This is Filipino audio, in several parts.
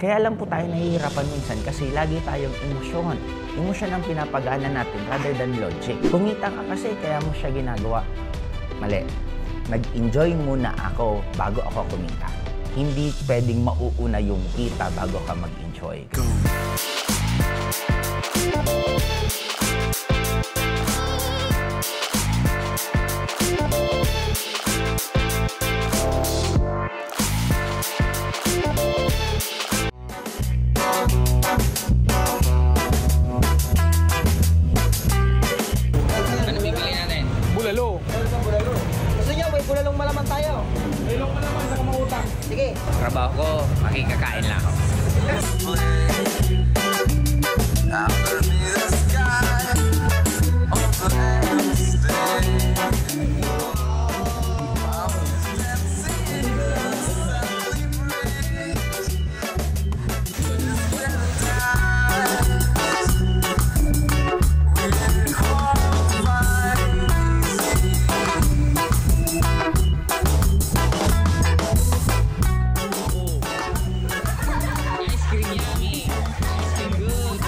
Kaya lang po tayo nahihirapan minsan kasi lagi tayong emosyon. Emosyon ang pinapagana natin rather than logic. Kumita ka kasi, kaya mo siya ginagawa. Mali. Nag-enjoy muna ako bago ako kumita. Hindi pwedeng mauuna yung kita bago ka mag-enjoy. Ano bibili natin? Bulalo. Gusto niyo, may bulalong malaman tayo. May long malaman sa kamautang. Sige. Trabaho ko, makikakain lang ako. Ice cream yummy. Ice cream good.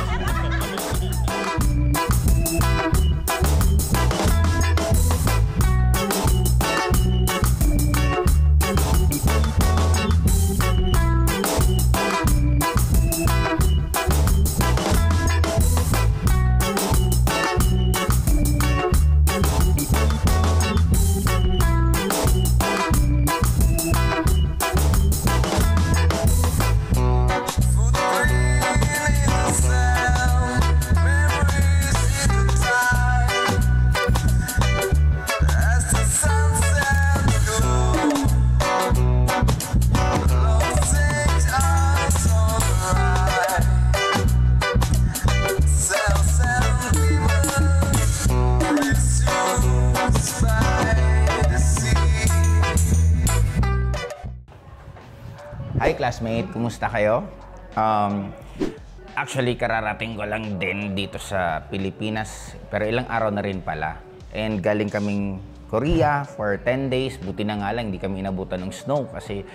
Hi classmate, kumusta kayo? Actually, kararating ko lang din dito sa Pilipinas, pero ilang araw na rin pala. And galing kaming Korea for 10 days. Buti na nga lang, hindi kami inabutan ng snow kasi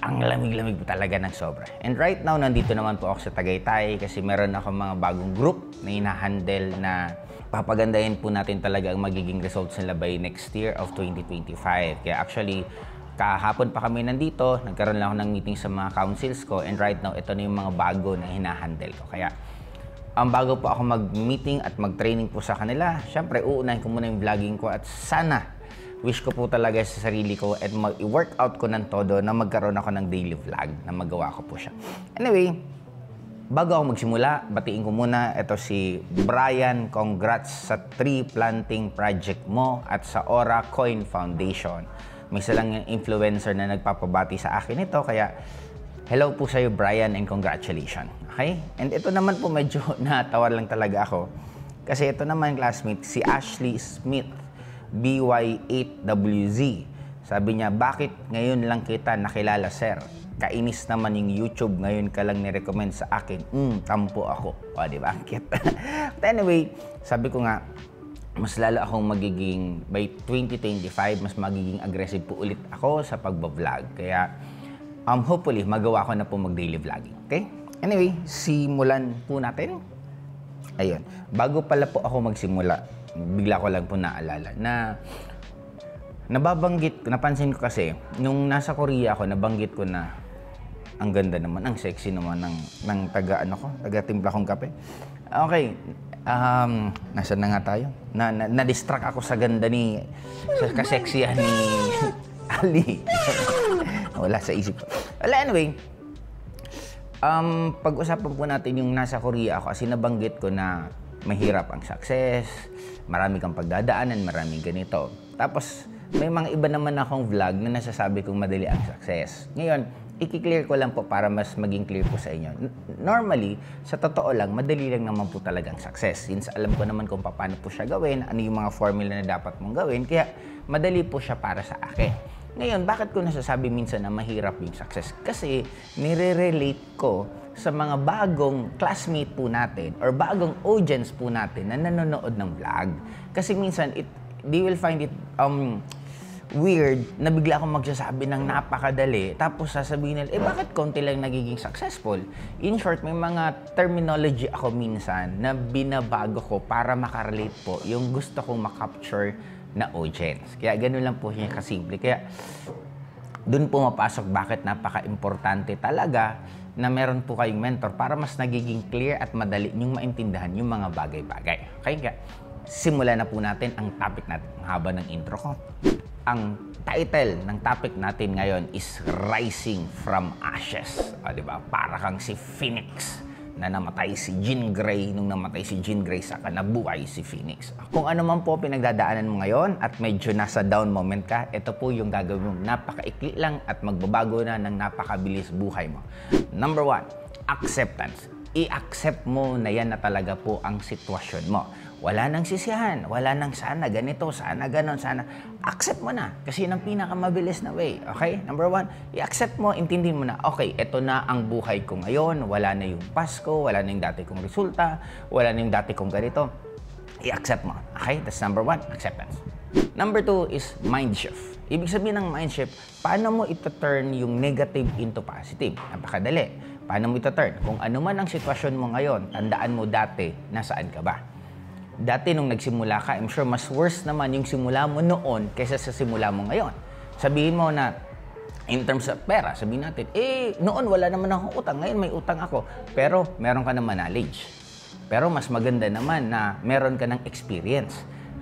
ang lamig-lamig po talaga ng sobra. And right now, nandito naman po ako sa Tagaytay kasi meron ako mga bagong group na hinahandle na papagandahin po natin talaga ang magiging results nila by next year of 2025. Kaya actually, kahapon pa kami nandito, nagkaroon lang ako ng meeting sa mga councils ko, and right now, ito na yung mga bago na hinahandle ko. Kaya, bago po ako mag-meeting at mag-training po sa kanila, syempre, uunahin ko muna yung vlogging ko at sana, wish ko po talaga sa sarili ko at mag-workout ko ng todo na magkaroon ako ng daily vlog na magawa ko po siya. Anyway, bago ako magsimula, batiin ko muna, ito si Brian, congrats sa tree planting project mo at sa Aura Coin Foundation. May isa lang yung influencer na nagpapabati sa akin ito, kaya hello po sa'yo Brian and congratulations. Okay? And ito naman po medyo natawa lang talaga ako. Kasi ito naman classmate, si Ashley Smith, BY8WZ. Sabi niya, bakit ngayon lang kita nakilala sir? Kainis naman yung YouTube, ngayon ka lang nirecommend sa akin. Tampo ako. O, diba? But anyway, sabi ko nga, mas lalo akong magiging, by 2025, mas magiging aggressive po ulit ako sa pagbablog. Kaya, hopefully, magawa ko na po mag-daily vlogging. Okay? Anyway, simulan po natin. Ayun. Bago pala po ako magsimula, bigla ko lang po naalala na napansin ko kasi, nung nasa Korea ako, nabanggit ko na ang ganda naman, ang sexy naman ng taga-timpla kong kape. Okay. Nasaan na nga tayo? Na-distract ako sa ganda sa kaseksihan ni Ali. Wala sa isip ko. Well, anyway, pag-usapan po natin yung nasa Korea ako kasi nabanggit ko na mahirap ang success, marami kang pagdadaanan, maraming ganito. Tapos, may mga iba naman akong vlog na nasasabi kong madali ang success. Ngayon, i-clear ko lang po para mas maging clear po sa inyo. Normally, sa totoo lang, madali lang naman po talagang success. Since alam ko naman kung paano po siya gawin, ano yung mga formula na dapat mong gawin, kaya madali po siya para sa akin. Ngayon, bakit ko nasasabi minsan na mahirap yung success? Kasi nire-relate ko sa mga bagong classmate po natin or bagong audience po natin na nanonood ng vlog. Kasi minsan, they will find it weird na bigla akong magsasabi ng napakadali tapos sasabihin nila, bakit konti lang nagiging successful? In short, may mga terminology ako minsan na binabago ko para makarelate po yung gusto kong makapture na audience. Kaya ganun lang po siya kasimple. Kaya doon po mapasok bakit napaka-importante talaga na meron po kayong mentor para mas nagiging clear at madali niyong maintindihan yung mga bagay-bagay. Okay? Kaya simulan na po natin ang topic natin. Ang haba ng intro ko. Ang title ng topic natin ngayon is Rising from Ashes. Diba? Para kang si Phoenix na namatay si Jean Grey. Nung namatay si Jean Grey, saka nabuhay si Phoenix. Kung ano man po pinagdadaanan mo ngayon at medyo nasa down moment ka, ito po yung gagawin mo. Napakaikli lang at magbabago na ng napakabilis buhay mo. Number 1, acceptance. I-accept mo na yan na talaga po ang sitwasyon mo. Wala nang sisihan, wala nang sana ganito, sana ganon, sana. Accept mo na kasi yun ang pinakamabilis na way. Okay? Number 1, i-accept mo, intindihin mo na, okay, ito na ang buhay ko ngayon, wala na yung Pasko, wala na yung dati kong resulta, wala na yung dati kong ganito. I-accept mo. Okay? That's number 1, acceptance. Number 2 is mind shift. Ibig sabihin ng mind shift, paano mo ito-turn yung negative into positive? Napakadali. Paano mo ito-turn? Kung ano man ang sitwasyon mo ngayon, tandaan mo dati, nasaan ka ba? Dati nung nagsimula ka, I'm sure mas worse naman yung simula mo noon kaysa sa simula mo ngayon. Sabihin mo na, in terms of pera, sabihin natin, noon wala naman akong utang, ngayon may utang ako. Pero meron ka naman knowledge. Pero mas maganda naman na meron ka ng experience.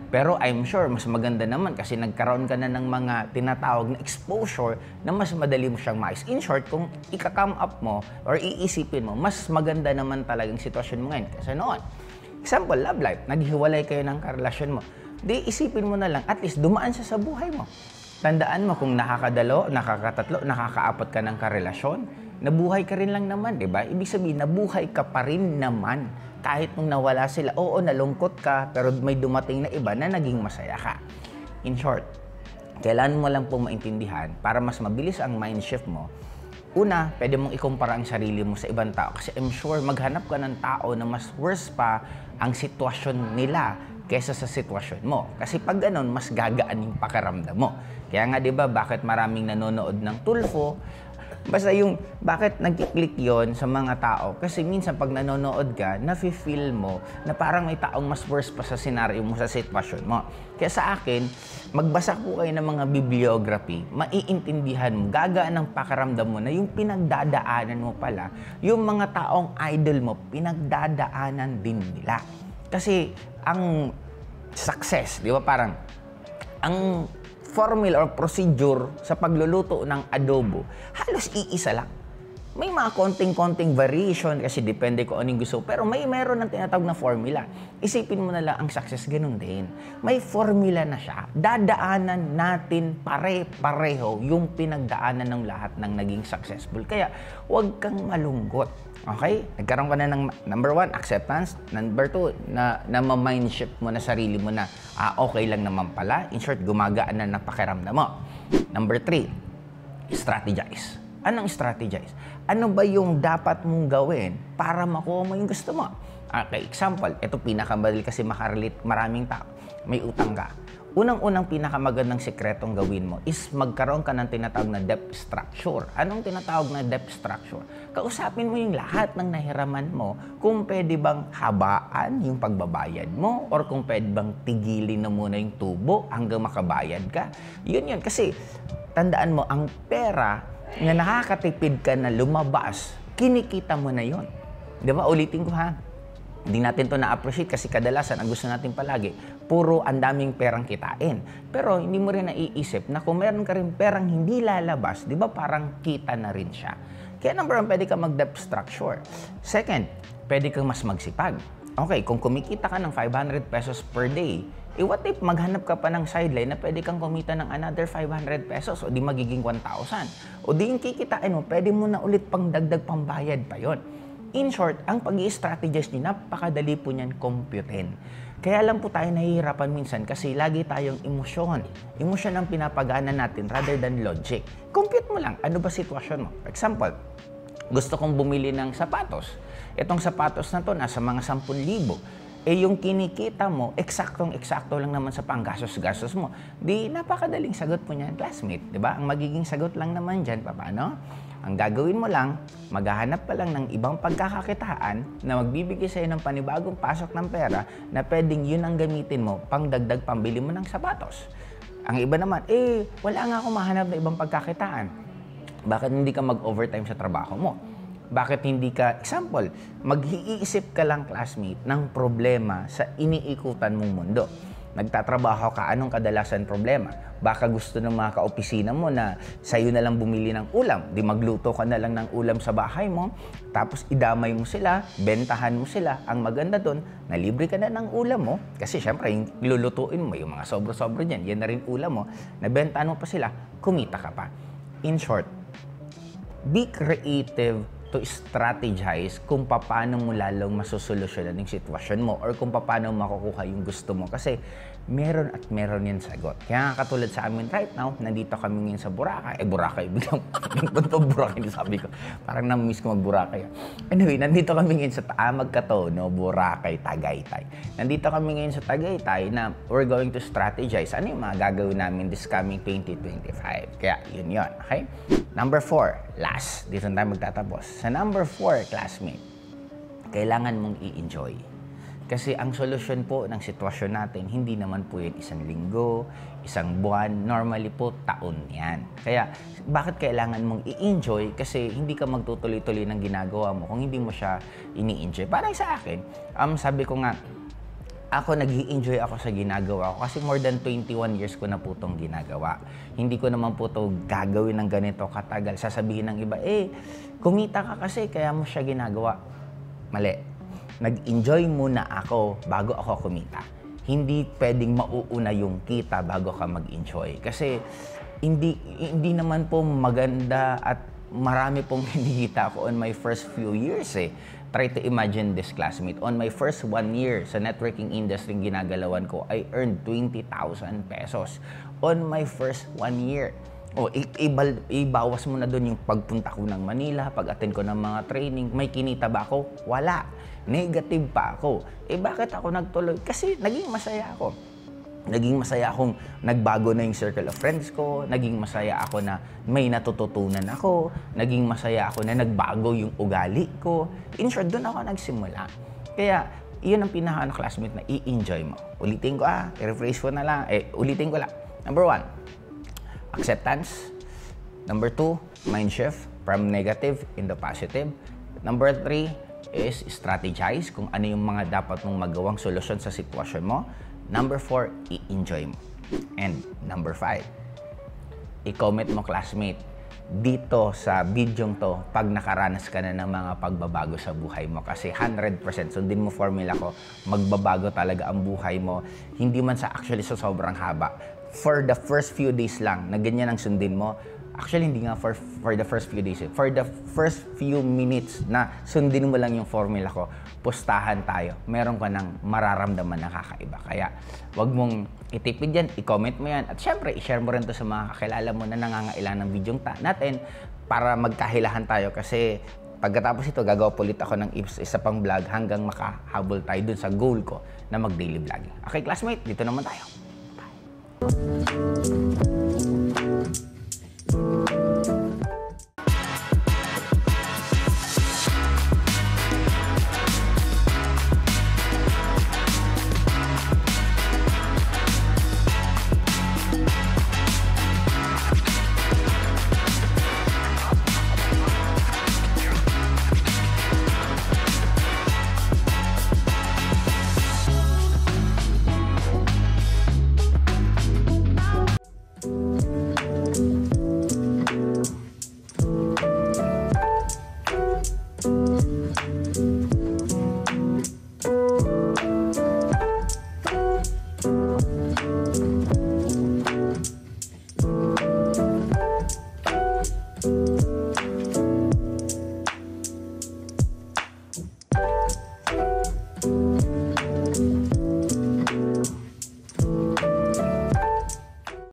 Pero I'm sure mas maganda naman kasi nagkaroon ka na ng mga tinatawag na exposure na mas madali mo siyang mais. In short, kung ika-come up mo or iisipin mo, mas maganda naman talagang sitwasyon mo ngayon kaysa noon. Example, love life. Naghiwalay kayo ng karelasyon mo. Di isipin mo na lang, at least dumaan siya sa buhay mo. Tandaan mo kung nakakadalo, nakakatatlo, nakakaapat ka ng karelasyon, nabuhay ka rin lang naman, di ba? Ibig sabihin, nabuhay ka pa rin naman. Kahit nung nawala sila, oo, nalungkot ka, pero may dumating na iba na naging masaya ka. In short, kailangan mo lang pong maintindihan para mas mabilis ang mind shift mo. Una, pwede mong ikumpara ang sarili mo sa ibang tao kasi I'm sure maghanap ka ng tao na mas worse pa ang sitwasyon nila kaysa sa sitwasyon mo. Kasi pag ganun, mas gagaan yung pakiramdam mo. Kaya nga 'di ba, bakit maraming nanonood ng Tulfo? Basta yung bakit nag-click yon sa mga tao kasi minsan pag nanonood ka, nafe-feel mo na parang may taong mas worse pa sa senaryo mo, sa sitwasyon mo. Kaya sa akin, magbasa po kayo ng mga bibliography, maiintindihan mo, gagaan ng pakiramdam mo na yung pinagdadaanan mo pala, yung mga taong idol mo, pinagdadaanan din nila. Kasi ang success, di ba parang, ang formula or procedure sa pagluluto ng adobo, halos iisa lang. May mga konting-konting variation kasi depende kung anong gusto. Pero meron ng tinatawag na formula. Isipin mo na lang ang success, ganun din. May formula na siya. Dadaanan natin pare-pareho yung pinagdaanan ng lahat ng naging successful. Kaya huwag kang malungkot. Okay? Nagkaroon ka na ng number 1, acceptance. Number 2, na ma-mind shift mo na sarili mo na okay lang naman pala. In short, gumagaan na pakiramdam mo. Number 3, strategize. Anong strategize? Ano ba yung dapat mong gawin para makuha mo yung gusto mo? Okay, example, ito pinakamadali kasi makarelate maraming tao. May utang ka. Unang-unang pinakamagandang sikretong gawin mo is magkaroon ka ng tinatawag na debt structure. Anong tinatawag na debt structure? Kausapin mo yung lahat ng nahiraman mo kung pwede bang habaan yung pagbabayad mo or kung pwede bang tigilin na muna yung tubo hanggang makabayad ka. Yun. Kasi tandaan mo, ang pera na nakakatipid ka na lumabas, kinikita mo na yon. Di ba? Ulitin ko ha. Hindi natin to na-appreciate kasi kadalasan ang gusto natin palagi, puro ang daming perang kitain. Pero hindi mo rin naiisip na kung meron ka rin perang hindi lalabas, di ba parang kita na rin siya. Kaya number 1, pwede ka mag-debt structure. Second, pwede kang mas magsipag. Okay, kung kumikita ka ng 500 pesos per day, what if maghanap ka pa ng sideline na pwede kang kumita ng another 500 pesos o di magiging 1,000. O di yung kikitain mo, pwede mo na ulit pang dagdag pambayad pa yon. In short, ang pag-i-strategize niyo, napakadali po niyan computein. Kaya lang po tayo nahihirapan minsan kasi lagi tayong emosyon. Emosyon ang pinapagana natin rather than logic. Compute mo lang, ano ba sitwasyon mo? For example, gusto kong bumili ng sapatos. Itong sapatos na to, nasa mga 10,000. yung kinikita mo, eksaktong-eksakto lang naman sa panggastos-gastos mo. Di napakadaling sagot po niyan, classmate. Di ba? Ang magiging sagot lang naman dyan, paano? Ang gagawin mo lang, maghahanap ka lang ng ibang pagkakakitaan na magbibigay sa'yo ng panibagong pasok ng pera na pwedeng yun ang gamitin mo pang dagdag pambili mo ng sapatos. Ang iba naman, wala nga akong mahanap na ibang pagkakitaan. Bakit hindi ka mag-overtime sa trabaho mo? Bakit hindi ka, example, mag-iisip ka lang, classmate, ng problema sa iniikutan mong mundo. Nagtatrabaho ka, anong kadalasan problema? Baka gusto ng mga kaopisina mo na sa'yo na lang bumili ng ulam. Di magluto ka na lang ng ulam sa bahay mo, tapos idamay mo sila, bentahan mo sila. Ang maganda doon, nalibre ka na ng ulam mo. Kasi syempre, yung lulutuin mo, yung mga sobro-sobro dyan, yan na rin ulam mo. Nabentahan mo pa sila, kumita ka pa. In short, be creative to strategize kung paano mo lalong masusolusyonan yung sitwasyon mo or kung paano makukuha yung gusto mo. Kasi meron at meron yan sagot. Kaya nga katulad sa amin right now, nandito kami ngayon sa Boracay. Boracay, biglang Boracay, sabi ko. Parang na-miss ko mag-Boracay. Anyway, nandito kami ngayon sa Taamag Katono, Boracay, Tagaytay. Nandito kami ngayon sa Tagaytay na we're going to strategize. Ano yung mga gagawin namin this coming 2025? Kaya yun, okay? Number 4, last. Dito na tayo magtatapos. Sa number 4, classmate, kailangan mong i-enjoy. Kasi ang solusyon po ng sitwasyon natin, hindi naman po yun isang linggo, isang buwan, normally po taon yan. Kaya bakit kailangan mong i-enjoy? Kasi hindi ka magtutuloy-tuloy ng ginagawa mo kung hindi mo siya ini-enjoy. Parang sa akin, sabi ko nga, ako nag-i-enjoy ako sa ginagawa ko kasi more than 21 years ko na po itong ginagawa. Hindi ko naman po ito gagawin ng ganito katagal. Sasabihin ng iba, kumita ka kasi kaya mo siya ginagawa. Mali. Nag-enjoy muna ako bago ako kumita. Hindi pwedeng mauuna yung kita bago ka mag-enjoy. Kasi hindi naman po maganda at marami pong kinikita ako on my first few years Try to imagine this, classmate. On my first 1 year sa networking industry ginagalawan ko, I earned 20,000 pesos. On my first 1 year. Ibawas mo na doon yung pagpunta ko ng Manila, pag-attend ko ng mga training. May kinita ba ako? Wala. Negative pa ako. Bakit ako nagtuloy? Kasi naging masaya ako. Naging masaya akong nagbago na yung circle of friends ko. Naging masaya ako na may natututunan ako. Naging masaya ako na nagbago yung ugali ko. In short, doon ako nagsimula. Kaya, yun ang pinaka-classmate na i-enjoy mo. Ulitin ko i-rephrase ko na lang. Ulitin ko lang. Number 1, acceptance. Number 2, mind shift from negative into positive. Number 3 is strategize kung ano yung mga dapat mong magawang solusyon sa sitwasyon mo. Number 4, i-enjoy mo. And number 5, i-comment mo, classmate, dito sa bidyong to, pag nakaranas ka na ng mga pagbabago sa buhay mo. Kasi 100%, sundin mo formula ko, magbabago talaga ang buhay mo. Hindi man actually sa sobrang haba. For the first few days lang, na ganyan ang sundin mo, actually, hindi nga for the first few days. For the first few minutes na sundin mo lang yung formula ko, pustahan tayo. Meron ka ng mararamdaman na kakaiba. Kaya, wag mong itipid yan, i-comment mo yan. At syempre, i-share mo rin to sa mga kakilala mo na nangangailangan ng video natin para magkahilahan tayo. Kasi, pagkatapos ito, gagawa ulit ako ng isa pang vlog hanggang makahabol tayo dun sa goal ko na mag-daily vlogging. Okay, classmate, dito naman tayo. Bye!